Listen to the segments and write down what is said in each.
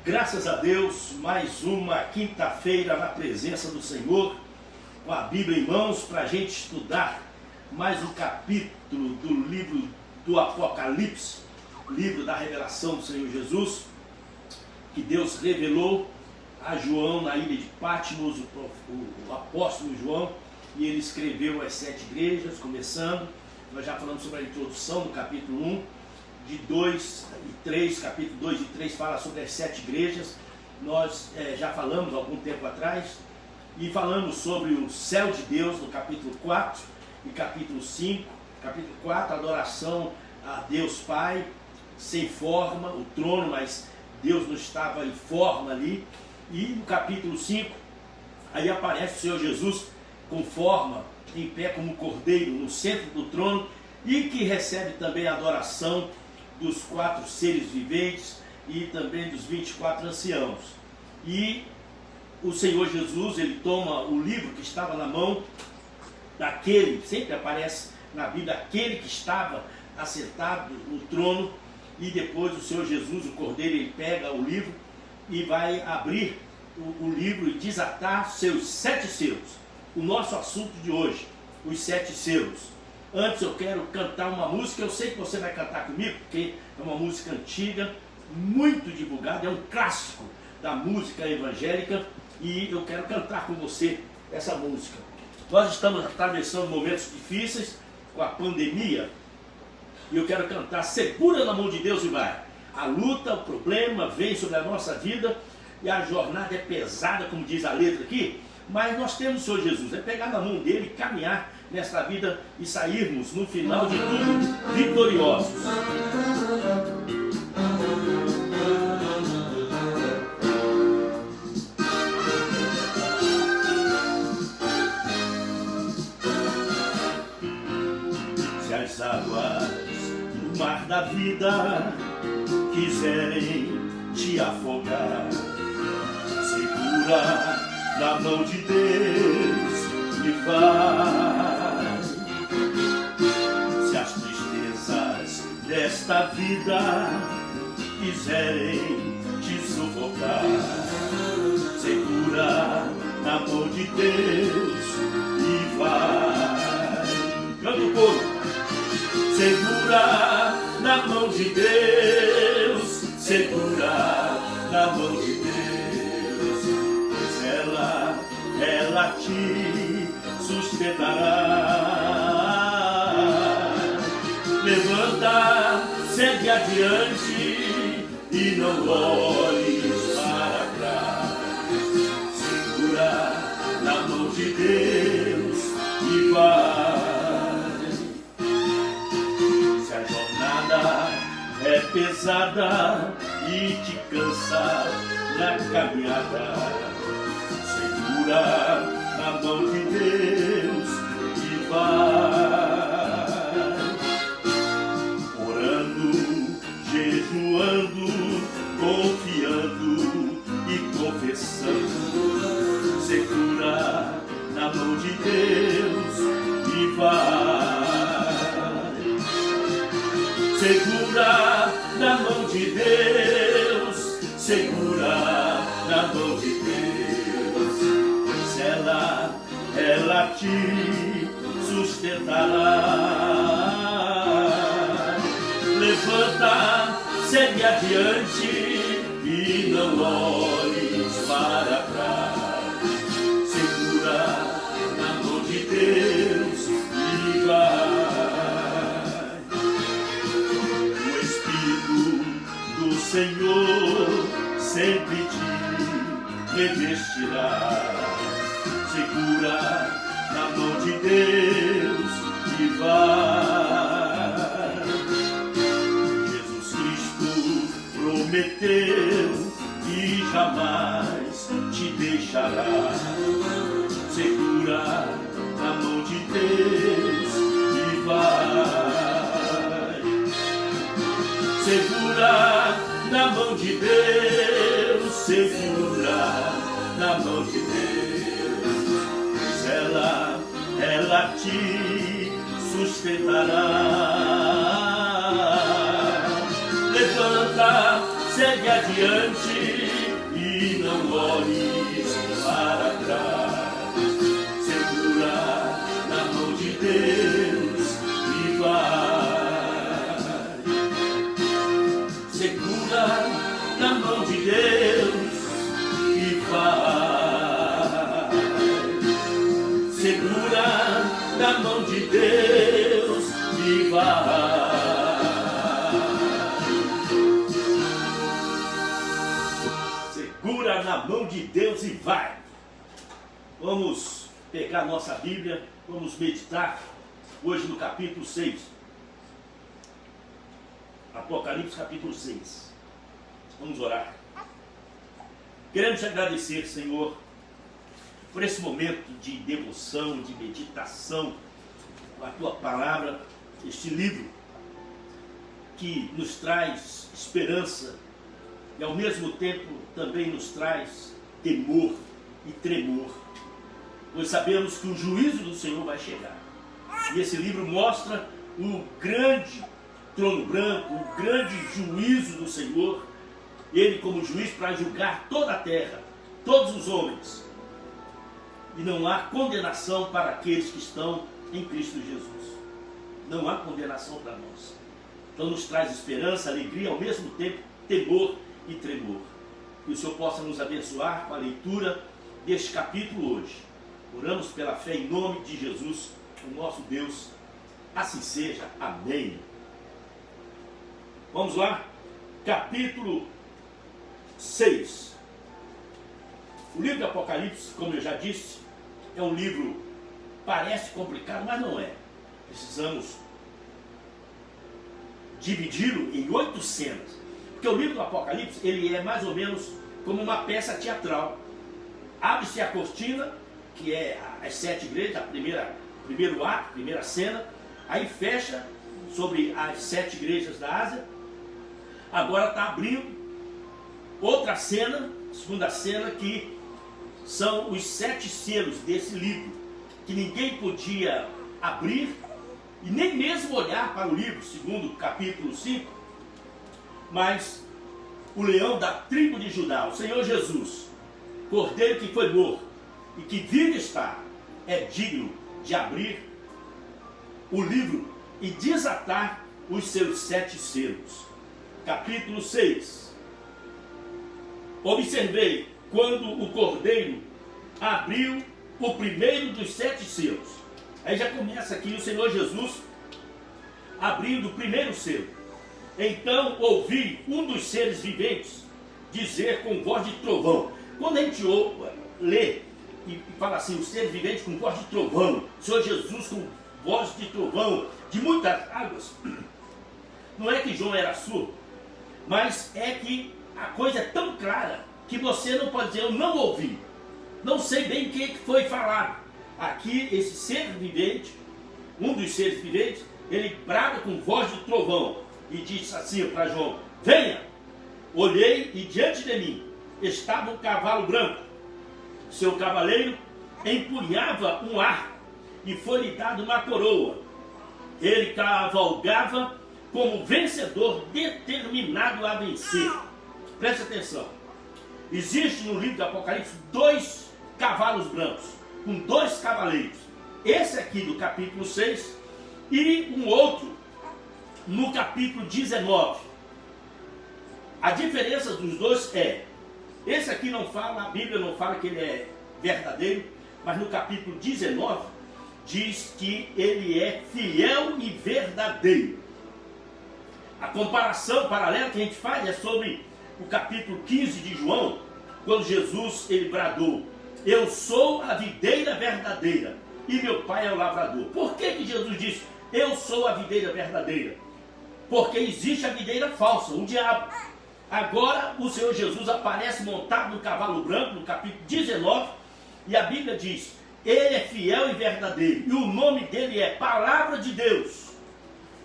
Graças a Deus, mais uma quinta-feira na presença do Senhor, com a Bíblia em mãos, para a gente estudar mais um capítulo do livro do Apocalipse, livro da revelação do Senhor Jesus, que Deus revelou a João na ilha de Patmos, o apóstolo João, e ele escreveu as 7 igrejas, começando. Nós já falamos sobre a introdução do capítulo 1, de 2 e 3, capítulo 2 e 3 fala sobre as 7 igrejas. Nós já falamos algum tempo atrás, e falamos sobre o céu de Deus no capítulo 4 e capítulo 5. Capítulo 4, adoração a Deus Pai, sem forma, o trono, mas Deus não estava em forma ali. E no capítulo 5, aí aparece o Senhor Jesus com forma, em pé como cordeiro, no centro do trono, e que recebe também a adoração dos 4 seres viventes e também dos 24 anciãos. E o Senhor Jesus, ele toma o livro que estava na mão daquele, sempre aparece na Bíblia, aquele que estava assentado no trono, e depois o Senhor Jesus, o cordeiro, ele pega o livro e vai abrir o livro e desatar seus 7 selos. O nosso assunto de hoje, os 7 selos. Antes eu quero cantar uma música, eu sei que você vai cantar comigo, porque é uma música antiga, muito divulgada, é um clássico da música evangélica, e eu quero cantar com você essa música. Nós estamos atravessando momentos difíceis com a pandemia, e eu quero cantar Segura na Mão de Deus e vai. A luta, o problema vem sobre a nossa vida, e a jornada é pesada, como diz a letra aqui, mas nós temos o Senhor Jesus, é pegar na mão dele e caminhar nesta vida e sairmos no final de tudo vitoriosos. Se as águas do mar da vida quiserem te afogar, segura na mão de Deus e vai. Se as tristezas desta vida quiserem te sufocar, segura na mão de Deus e vai. Canta o coro. Segura na mão de Deus, segura na mão de Deus, ela te sustentará. Levanta, segue adiante e não olhes para trás. Segura na mão de Deus e vai. Se a jornada é pesada e te cansa na caminhada, segura na mão de Deus e vai. Orando, jejuando, confiando e confessando, segura na mão de Deus e vai. Segura na mão de Deus, segura na mão de Deus, ela te sustentará. Levanta, segue adiante e não olhes para trás. Segura na mão de Deus e vai. O Espírito do Senhor sempre te revestirá. Segura na mão de Deus e vai. Jesus Cristo prometeu que jamais te deixará. Segura na mão de Deus e vai. Segura na mão de Deus, segura na mão de Deus, ela te sustentará. Levanta, segue adiante e não olhes para trás. Segura na mão de Deus e vai. Segura na mão de Deus e vai. Segura na mão de Deus e vai. Segura na mão de Deus e vai. Vamos pegar nossa Bíblia, vamos meditar hoje no capítulo 6. Apocalipse capítulo 6. Vamos orar. Queremos te agradecer, Senhor, por esse momento de devoção, de meditação com a tua palavra, este livro que nos traz esperança e ao mesmo tempo também nos traz temor e tremor, pois sabemos que o juízo do Senhor vai chegar. E esse livro mostra o grande trono branco, o grande juízo do Senhor, ele como juiz para julgar toda a terra, todos os homens. E não há condenação para aqueles que estão em Cristo Jesus. Não há condenação para nós. Então nos traz esperança, alegria, ao mesmo tempo temor e tremor. Que o Senhor possa nos abençoar com a leitura deste capítulo hoje. Oramos pela fé em nome de Jesus, o nosso Deus. Assim seja. Amém. Vamos lá. Capítulo 6. O livro do Apocalipse, como eu já disse, é um livro, parece complicado, mas não é. Precisamos dividi-lo em 8 cenas. Porque o livro do Apocalipse, ele é mais ou menos como uma peça teatral. Abre-se a cortina, que é as 7 igrejas, primeiro ato, primeira cena, aí fecha sobre as 7 igrejas da Ásia. Agora está abrindo outra cena, segunda cena, que são os 7 selos desse livro, que ninguém podia abrir e nem mesmo olhar para o livro, segundo o capítulo 5, mas o leão da tribo de Judá, o Senhor Jesus, cordeiro que foi morto e que vive está, é digno de abrir o livro e desatar os seus 7 selos. Capítulo 6. Observei quando o cordeiro abriu o primeiro dos 7 selos. Aí já começa aqui o Senhor Jesus abrindo o primeiro selo. Então ouvi um dos seres viventes dizer com voz de trovão. Quando a gente lê e fala assim, o ser vivente com voz de trovão, o Senhor Jesus com voz de trovão, de muitas águas, não é que João era surdo, mas é que a coisa é tão clara que você não pode dizer, eu não ouvi, não sei bem o que foi falado. Aqui esse ser vivente, um dos seres viventes, ele brada com voz de trovão e disse assim para João, venha. Olhei e diante de mim estava um cavalo branco. Seu cavaleiro empunhava um arco e foi-lhe dado uma coroa. Ele cavalgava como vencedor determinado a vencer. Preste atenção. Existe no livro do Apocalipse 2 cavalos brancos, com 2 cavaleiros. Esse aqui do capítulo 6 e um outro no capítulo 19. A diferença dos dois é, esse aqui não fala, a Bíblia não fala que ele é verdadeiro, mas no capítulo 19 diz que ele é fiel e verdadeiro. A comparação paralela que a gente faz é sobre o capítulo 15 de João, quando Jesus ele bradou, eu sou a videira verdadeira e meu pai é o lavrador. Por que que Jesus disse, eu sou a videira verdadeira? Porque existe a videira falsa, o diabo. Agora o Senhor Jesus aparece montado no cavalo branco, no capítulo 19, e a Bíblia diz, ele é fiel e verdadeiro, e o nome dele é Palavra de Deus.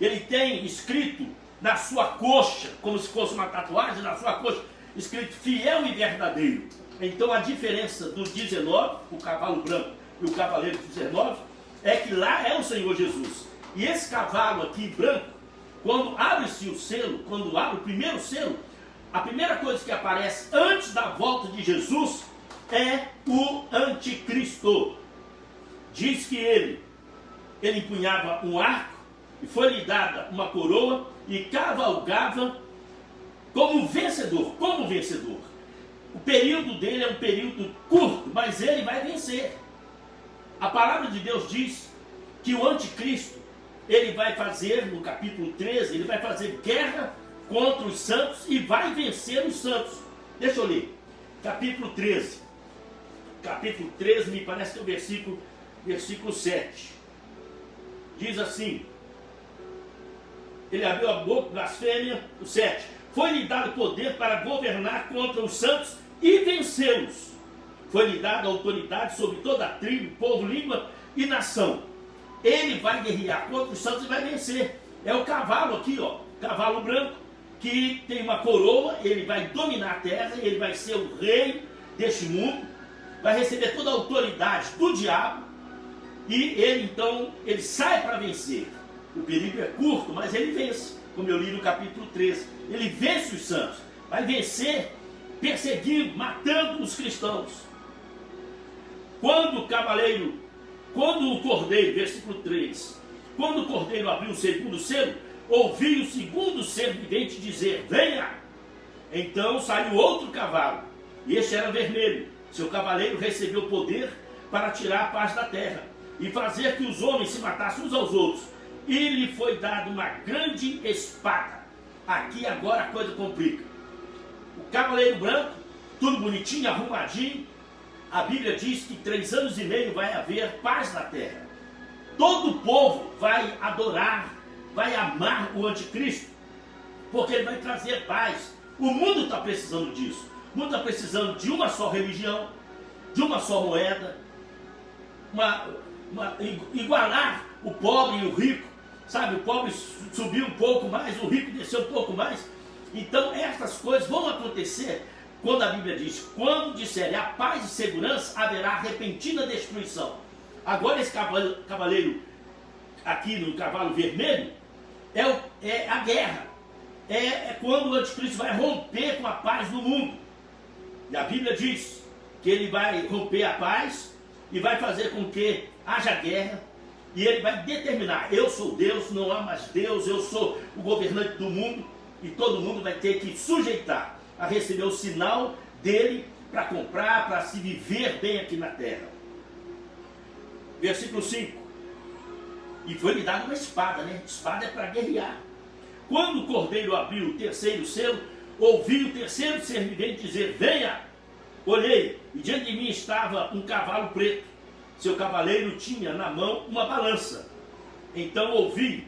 Ele tem escrito na sua coxa, como se fosse uma tatuagem, na sua coxa, escrito fiel e verdadeiro. Então a diferença do 19, o cavalo branco e o cavaleiro 19, é que lá é o Senhor Jesus. E esse cavalo aqui branco, quando abre-se o selo, quando abre o primeiro selo, a primeira coisa que aparece antes da volta de Jesus é o anticristo. Diz que ele empunhava um arco e foi-lhe dada uma coroa e cavalgava como vencedor. O período dele é um período curto, mas ele vai vencer. A palavra de Deus diz que o anticristo, ele vai fazer, no capítulo 13, ele vai fazer guerra contra os santos e vai vencer os santos. Deixa eu ler. Capítulo 13. Capítulo 13, me parece que é o versículo 7. Diz assim: ele abriu a boca, blasfêmia, o 7. Foi-lhe dado poder para governar contra os santos e vencê-los. Foi-lhe dada autoridade sobre toda a tribo, povo, língua e nação. Ele vai guerrear contra os santos e vai vencer. É o cavalo aqui, ó, cavalo branco, que tem uma coroa, ele vai dominar a terra, ele vai ser o rei deste mundo, vai receber toda a autoridade do diabo, e ele então, ele sai para vencer. O período é curto, mas ele vence, como eu li no capítulo 13. Ele vence os santos, vai vencer perseguindo, matando os cristãos. Quando o cordeiro, versículo 3, quando o cordeiro abriu o segundo selo, ouvi o segundo ser vivente dizer: venha! Então saiu outro cavalo, e este era vermelho. Seu cavaleiro recebeu poder para tirar a paz da terra e fazer que os homens se matassem uns aos outros. E lhe foi dada uma grande espada. Aqui agora a coisa complica. O cavaleiro branco, tudo bonitinho, arrumadinho. A Bíblia diz que 3 anos e meio vai haver paz na terra. Todo o povo vai adorar, vai amar o anticristo, porque ele vai trazer paz. O mundo está precisando disso. O mundo está precisando de uma só religião, de uma só moeda, igualar o pobre e o rico. Sabe, o pobre subiu um pouco mais, o rico desceu um pouco mais. Então essas coisas vão acontecer quando a Bíblia diz: quando disserem a paz e segurança, haverá repentina destruição. Agora esse cavaleiro aqui no cavalo vermelho é a guerra. É quando o anticristo vai romper com a paz no mundo. E a Bíblia diz que ele vai romper a paz e vai fazer com que haja guerra. E ele vai determinar: eu sou Deus, não há mais Deus, eu sou o governante do mundo. E todo mundo vai ter que sujeitar a receber o sinal dele para comprar, para se viver bem aqui na terra. Versículo 5. E foi-lhe dada uma espada, né? Espada é para guerrear. Quando o cordeiro abriu o terceiro selo, ouvi o terceiro ser vivente dizer: venha! Olhei, e diante de mim estava um cavalo preto. Seu cavaleiro tinha na mão uma balança. Então ouvi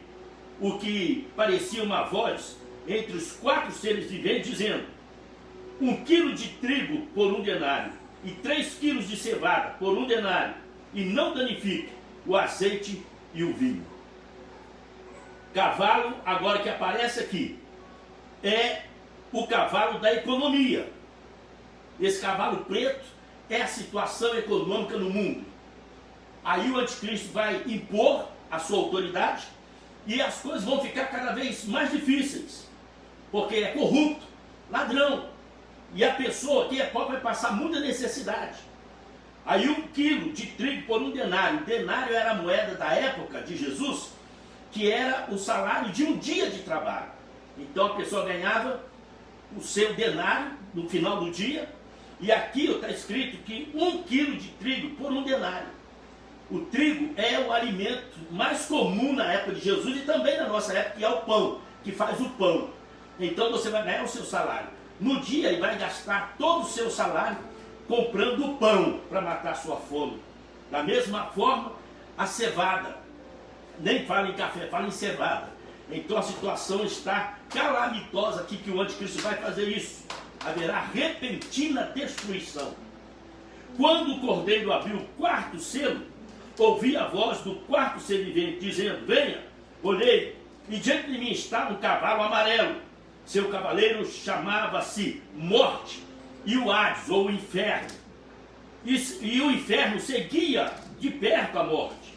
o que parecia uma voz entre os 4 seres viventes, dizendo: 1 quilo de trigo por 1 denário, e 3 quilos de cevada por 1 denário, e não danifique o azeite e o vinho. Cavalo, agora que aparece aqui, é o cavalo da economia. Esse cavalo preto é a situação econômica no mundo. Aí o anticristo vai impor a sua autoridade e as coisas vão ficar cada vez mais difíceis, porque é corrupto, ladrão, e a pessoa que é pobre vai passar muita necessidade. Aí 1 quilo de trigo por 1 denário. O denário era a moeda da época de Jesus, que era o salário de um dia de trabalho. Então a pessoa ganhava o seu denário no final do dia, e aqui está escrito que 1 quilo de trigo por 1 denário. O trigo é o alimento mais comum na época de Jesus e também na nossa época, que é o pão, que faz o pão. Então você vai ganhar o seu salário. No dia ele vai gastar todo o seu salário comprando o pão para matar a sua fome. Da mesma forma, a cevada. Nem fala em café, fala em cevada. Então a situação está calamitosa aqui, que o anticristo vai fazer isso. Haverá repentina destruição. Quando o cordeiro abriu o 4º selo, ouvi a voz do 4º ser vivente dizendo: venha! Olhei, e diante de mim estava um cavalo amarelo. Seu cavaleiro chamava-se Morte, e o Hades, ou o Inferno. E o Inferno seguia de perto a morte.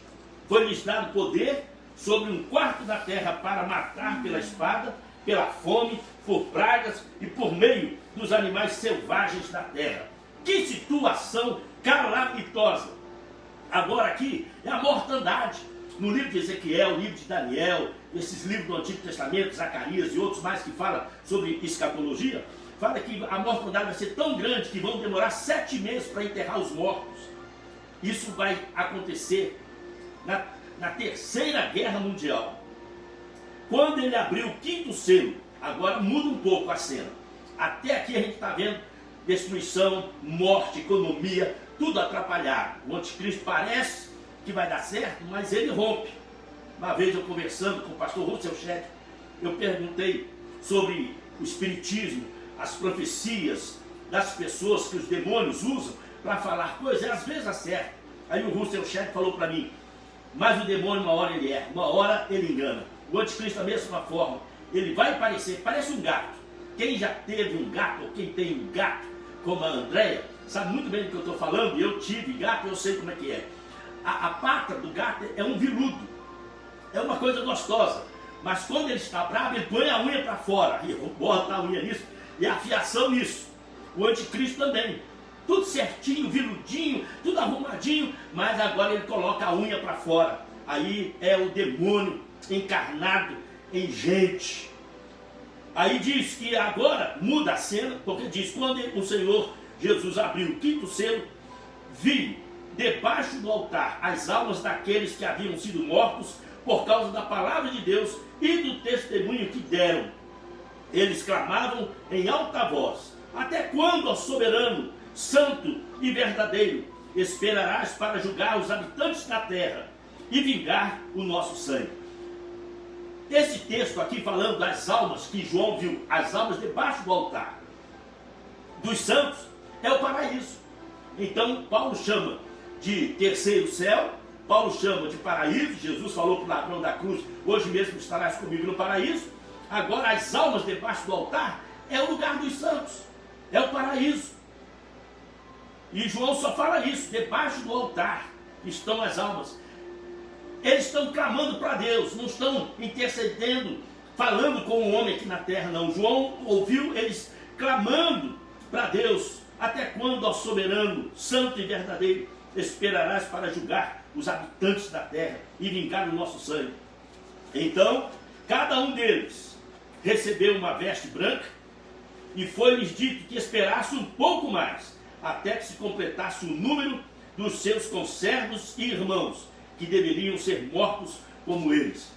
Foi-lhes dado poder sobre 1/4 da terra para matar pela espada, pela fome, por pragas e por meio dos animais selvagens da terra. Que situação calamitosa! Agora aqui é a mortandade. No livro de Ezequiel, livro de Daniel, esses livros do Antigo Testamento, Zacarias e outros mais que falam sobre escatologia, fala que a mortandade vai ser tão grande que vão demorar 7 meses para enterrar os mortos. Isso vai acontecer na Terceira Guerra Mundial. Quando ele abriu o 5º selo, agora muda um pouco a cena. Até aqui a gente está vendo destruição, morte, economia, tudo atrapalhado. O anticristo parece que vai dar certo, mas ele rompe. Uma vez eu conversando com o pastor Russell Shedd, eu perguntei sobre o espiritismo, as profecias das pessoas que os demônios usam para falar coisas, e às vezes acerta. Aí o Russell Shedd falou para mim, mas o demônio uma hora ele erra, uma hora ele engana. O anticristo da mesma forma, ele vai parecer, parece um gato. Quem já teve um gato, ou quem tem um gato, como a Andréia, sabe muito bem do que eu estou falando, eu tive gato, eu sei como é que é. A pata do gato é um veludo, é uma coisa gostosa, mas quando ele está bravo, ele põe a unha para fora, e bota a unha nisso, e a afiação nisso. O anticristo também, tudo certinho, veludinho, tudo arrumadinho, mas agora ele coloca a unha para fora. Aí é o demônio encarnado em gente. Aí diz que agora muda a cena, porque diz, quando o Senhor Jesus abriu o 5º selo, vi debaixo do altar as almas daqueles que haviam sido mortos por causa da palavra de Deus e do testemunho que deram. Eles clamavam em alta voz, até quando, ó soberano, santo e verdadeiro, esperarás para julgar os habitantes da terra e vingar o nosso sangue? Esse texto aqui falando das almas que João viu, as almas debaixo do altar dos santos, é o paraíso. Então Paulo chama de terceiro céu, Paulo chama de paraíso. Jesus falou para o ladrão da cruz, hoje mesmo estarás comigo no paraíso. Agora as almas debaixo do altar é o lugar dos santos, é o paraíso. E João só fala isso, debaixo do altar estão as almas. Eles estão clamando para Deus, não estão intercedendo, falando com o homem aqui na terra, não. João ouviu eles clamando para Deus. Até quando, ó soberano, santo e verdadeiro, esperarás para julgar os habitantes da terra e vingar o nosso sangue? Então, cada um deles recebeu uma veste branca e foi-lhes dito que esperasse um pouco mais, até que se completasse o número dos seus conservos e irmãos, que deveriam ser mortos como eles.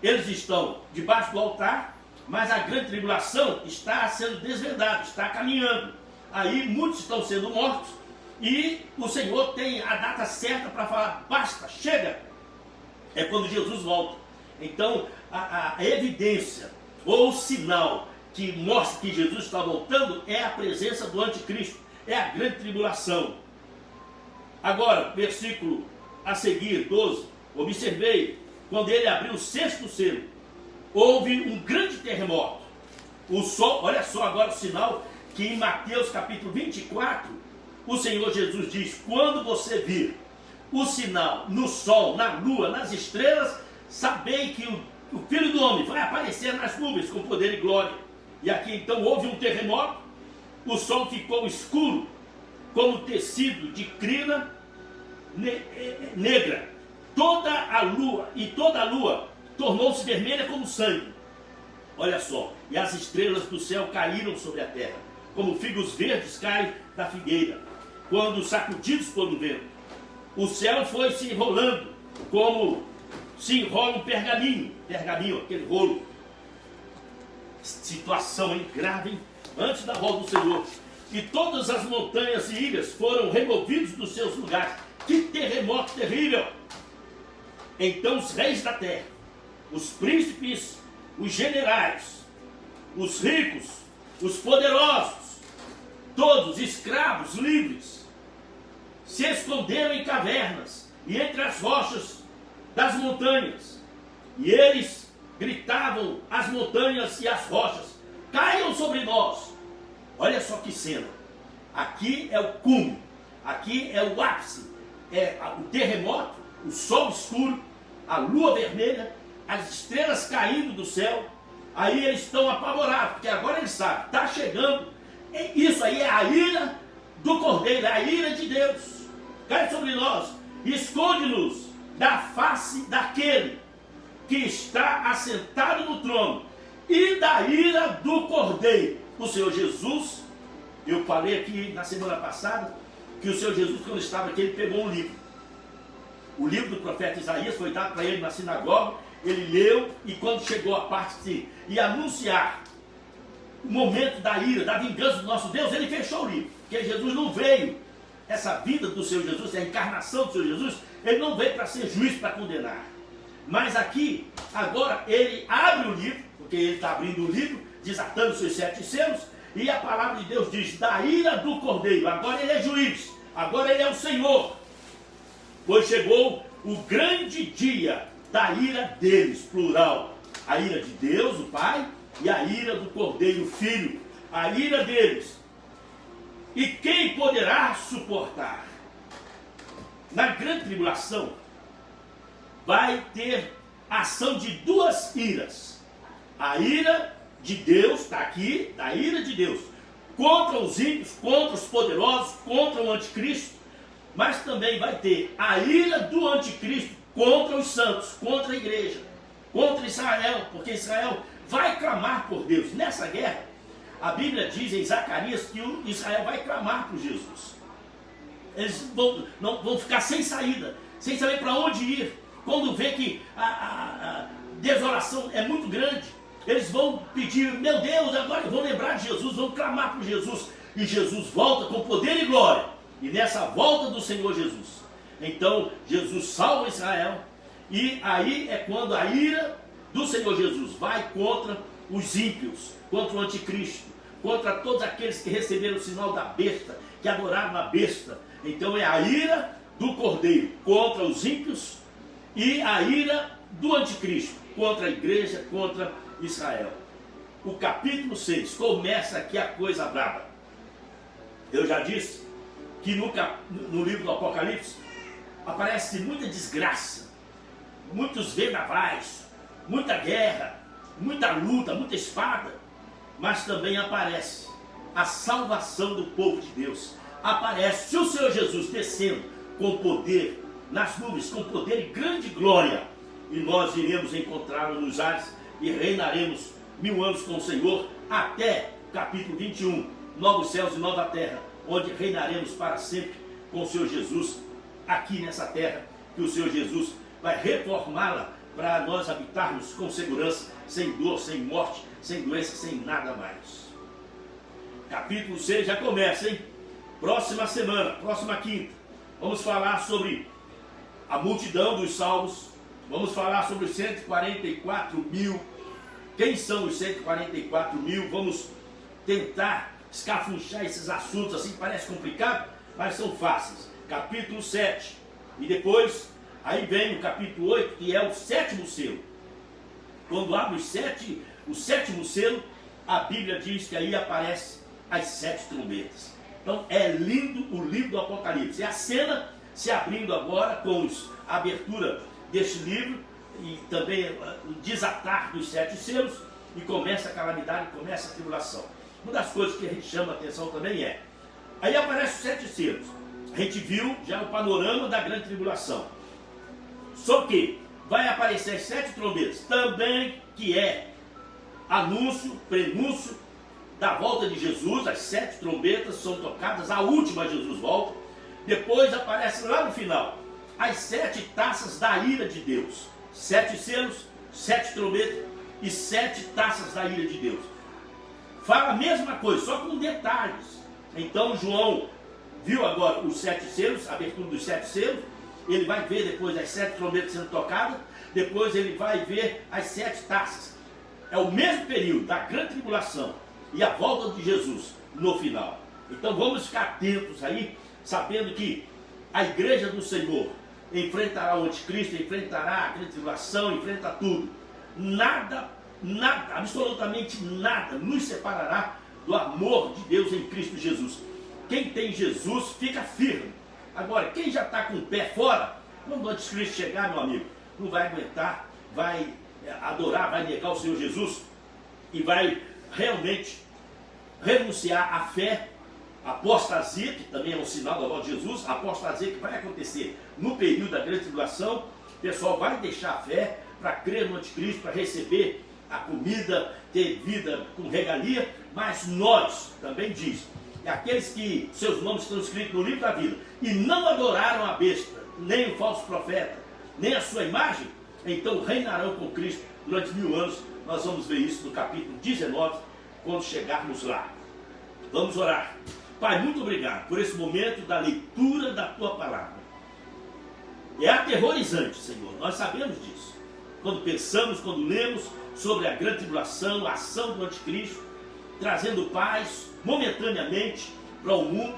Eles estão debaixo do altar, mas a grande tribulação está sendo desvendada, está caminhando. Aí muitos estão sendo mortos e o Senhor tem a data certa para falar, basta, chega. É quando Jesus volta. Então a evidência ou o sinal que mostra que Jesus está voltando é a presença do anticristo, é a grande tribulação. Agora, versículo a seguir, 12, observei, quando ele abriu o 6º selo, houve um grande terremoto. O sol, olha só agora o sinal que em Mateus capítulo 24, o Senhor Jesus diz, quando você vir o sinal no sol, na lua, nas estrelas, sabei que o Filho do Homem vai aparecer nas nuvens com poder e glória. E aqui então houve um terremoto, o sol ficou escuro, como tecido de crina negra, toda a lua tornou-se vermelha como sangue. Olha só, e as estrelas do céu caíram sobre a terra, como figos verdes caem da figueira, quando sacudidos por um vento. O céu foi se enrolando, como se enrola um pergaminho, aquele rolo. Situação grave, hein? Antes da volta do Senhor. E todas as montanhas e ilhas foram removidas dos seus lugares. Que terremoto terrível! Então os reis da terra, os príncipes, os generais, os ricos, os poderosos, todos escravos, livres, se esconderam em cavernas e entre as rochas das montanhas. E eles gritavam às montanhas e às rochas, caiam sobre nós. Olha só que cena. Aqui é o cume, aqui é o ápice. É o terremoto, o sol escuro, a lua vermelha, as estrelas caindo do céu, Aí eles estão apavorados, porque agora eles sabem, está chegando. Isso aí é a ira do Cordeiro, é a ira de Deus. Cai sobre nós, esconde-nos da face daquele que está assentado no trono e da ira do Cordeiro. O Senhor Jesus, eu falei aqui na semana passada, que o Senhor Jesus, quando estava aqui, ele pegou um livro. O livro do profeta Isaías foi dado para ele na sinagoga, ele leu, e quando chegou a parte de ir anunciar o momento da ira, da vingança do nosso Deus, ele fechou o livro. Porque Jesus não veio, essa vida do Senhor Jesus, a encarnação do Senhor Jesus, ele não veio para ser juiz, para condenar. Mas aqui, agora, ele abre o livro, porque ele está abrindo o livro, desatando seus 7 selos, e a palavra de Deus diz, da ira do Cordeiro. Agora ele é juiz, agora ele é o Senhor. Pois chegou o grande dia da ira deles, plural. A ira de Deus, o Pai, e a ira do Cordeiro, o Filho. A ira deles. E quem poderá suportar? Na grande tribulação, vai ter ação de 2 iras. A ira de Deus, está aqui, a ira de Deus, contra os ímpios, contra os poderosos, contra o anticristo, mas também vai ter a ira do anticristo contra os santos, contra a igreja, contra Israel, porque Israel vai clamar por Deus. Nessa guerra, a Bíblia diz em Zacarias que Israel vai clamar por Jesus. Eles vão ficar sem saída, sem saber para onde ir. Quando vê que a desolação é muito grande, eles vão pedir, meu Deus, agora vão lembrar de Jesus, vão clamar por Jesus. E Jesus volta com poder e glória. E nessa volta do Senhor Jesus, então Jesus salva Israel. E aí é quando a ira do Senhor Jesus vai contra os ímpios, contra o anticristo, contra todos aqueles que receberam o sinal da besta, que adoraram a besta. Então é a ira do Cordeiro contra os ímpios e a ira do anticristo contra a igreja, contra Israel. O capítulo 6 começa aqui a coisa brava. Eu já disse que no livro do Apocalipse aparece muita desgraça, muitos vendavais, muita guerra, muita luta, muita espada, mas também aparece a salvação do povo de Deus. Aparece o Senhor Jesus descendo com poder nas nuvens, com poder e grande glória, e nós iremos encontrá-lo nos ares e reinaremos 1000 anos com o Senhor, até capítulo 21, novos céus e nova terra, onde reinaremos para sempre com o Senhor Jesus aqui nessa terra, que o Senhor Jesus vai reformá-la para nós habitarmos com segurança, sem dor, sem morte, sem doença, sem nada mais. Capítulo 6 já começa, hein? Próxima semana, próxima quinta, vamos falar sobre a multidão dos salvos, vamos falar sobre os 144 mil. Quem são os 144 mil? Vamos tentar escafunchar esses assuntos assim, parece complicado, mas são fáceis. Capítulo 7, e depois, aí vem o capítulo 8, que é o 7º selo. Quando abre o 7º selo, a Bíblia diz que aí aparece as 7 trombetas. Então é lindo o livro do Apocalipse. É a cena se abrindo agora com a abertura deste livro e também o desatar dos 7 selos, e começa a calamidade, começa a tribulação. Uma das coisas que a gente chama a atenção também é, aí aparecem os 7 selos. A gente viu já o panorama da grande tribulação. Só que vai aparecer as 7 trombetas, também que é anúncio, prenúncio da volta de Jesus. As 7 trombetas são tocadas, a última Jesus volta. Depois aparece lá no final as 7 taças da ira de Deus. 7 selos, 7 trombetas e 7 taças da ira de Deus. Fala a mesma coisa, só com detalhes. Então João viu agora os 7 selos, a abertura dos 7 selos. Ele vai ver depois as 7 trombetas sendo tocadas. Depois ele vai ver as 7 taças. É o mesmo período da grande tribulação e a volta de Jesus no final. Então vamos ficar atentos aí, sabendo que a igreja do Senhor enfrentará o anticristo, enfrentará a grande tribulação, enfrenta tudo. Nada, absolutamente nada nos separará do amor de Deus em Cristo Jesus. Quem tem Jesus fica firme. Agora, quem já está com o pé fora, quando o anticristo chegar, meu amigo, não vai aguentar, vai adorar, vai negar o Senhor Jesus. e vai realmente renunciar à fé. Apostasia, que também é um sinal da volta de Jesus, a apostasia que vai acontecer no período da grande tribulação. O pessoal vai deixar a fé para crer no anticristo, para receber a comida, ter vida com regalia, mas nós, também diz, aqueles que seus nomes estão escritos no livro da vida e não adoraram a besta, nem o falso profeta, nem a sua imagem, então reinarão com Cristo durante 1000 anos. Nós vamos ver isso no capítulo 19, quando chegarmos lá. Vamos orar. Pai, muito obrigado por esse momento da leitura da Tua Palavra. É aterrorizante, Senhor, nós sabemos disso. Quando pensamos, quando lemos sobre a grande tribulação, a ação do anticristo, trazendo paz momentaneamente para o mundo,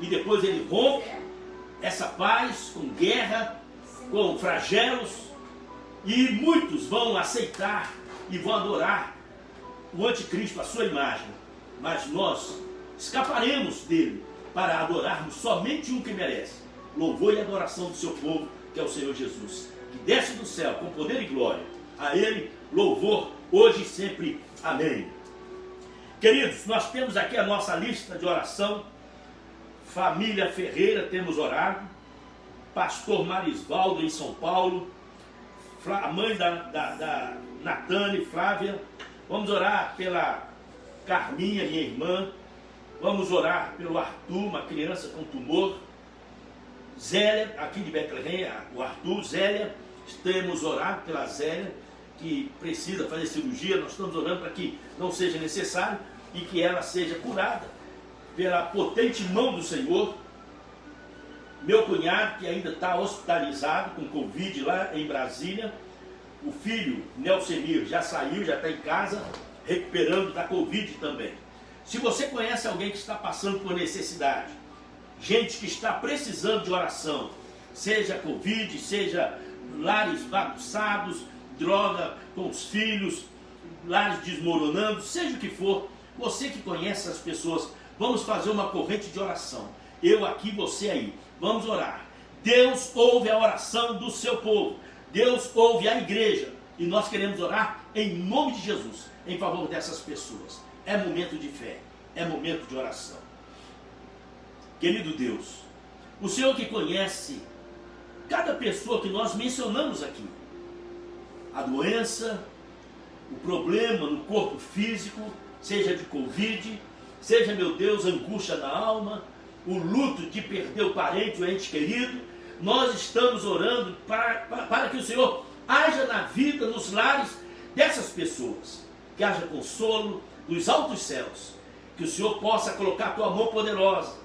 e depois ele rompe essa paz com guerra, com flagelos, e muitos vão aceitar e vão adorar o anticristo, a sua imagem, mas nós escaparemos dele para adorarmos somente um que merece louvor e adoração do seu povo, que é o Senhor Jesus, que desce do céu com poder e glória. A ele louvor hoje e sempre. Amém. Queridos, nós temos aqui a nossa lista de oração. Família Ferreira, temos orado. Pastor Marisvaldo em São Paulo, a mãe da Natane, Flávia. Vamos orar pela Carminha, minha irmã. Vamos orar pelo Arthur, uma criança com tumor. Zélia, aqui de Betlehem, o Arthur, Zélia. Temos orado pela Zélia, que precisa fazer cirurgia. Nós estamos orando para que não seja necessário e que ela seja curada pela potente mão do Senhor. Meu cunhado, que ainda está hospitalizado com Covid lá em Brasília. O filho, Nelsemir, já saiu, já está em casa, recuperando da Covid também. Se você conhece alguém que está passando por necessidade, gente que está precisando de oração, seja Covid, seja lares bagunçados, droga com os filhos, lares desmoronando, seja o que for, você que conhece as pessoas, vamos fazer uma corrente de oração. Eu aqui, você aí. Vamos orar. Deus ouve a oração do seu povo. Deus ouve a igreja. E nós queremos orar em nome de Jesus, em favor dessas pessoas. É momento de fé. É momento de oração. Querido Deus, o Senhor que conhece cada pessoa que nós mencionamos aqui, a doença, o problema no corpo físico, seja de Covid, seja, meu Deus, angústia na alma, o luto de perder o parente, o ente querido, nós estamos orando para que o Senhor haja na vida, nos lares dessas pessoas, que haja consolo dos altos céus, que o Senhor possa colocar a tua mão poderosa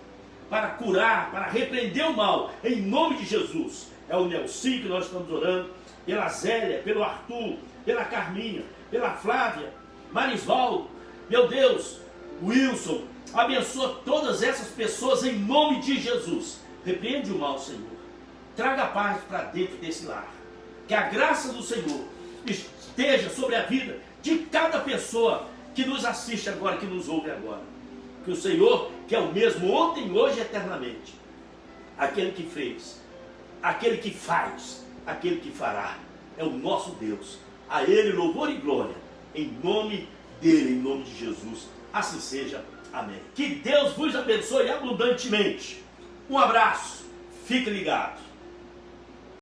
para curar, para repreender o mal, em nome de Jesus. É o Nelson que nós estamos orando, pela Zélia, pelo Arthur, pela Carminha, pela Flávia, Marisvaldo, meu Deus, Wilson. Abençoa todas essas pessoas em nome de Jesus. Repreende o mal, Senhor. Traga paz para dentro desse lar. Que a graça do Senhor esteja sobre a vida de cada pessoa que nos assiste agora, que nos ouve agora. Que o Senhor, que é o mesmo ontem, hoje e eternamente, aquele que fez, aquele que faz, aquele que fará, é o nosso Deus. A Ele louvor e glória, em nome dEle, em nome de Jesus. Assim seja. Amém. Que Deus vos abençoe abundantemente. Um abraço. Fique ligado.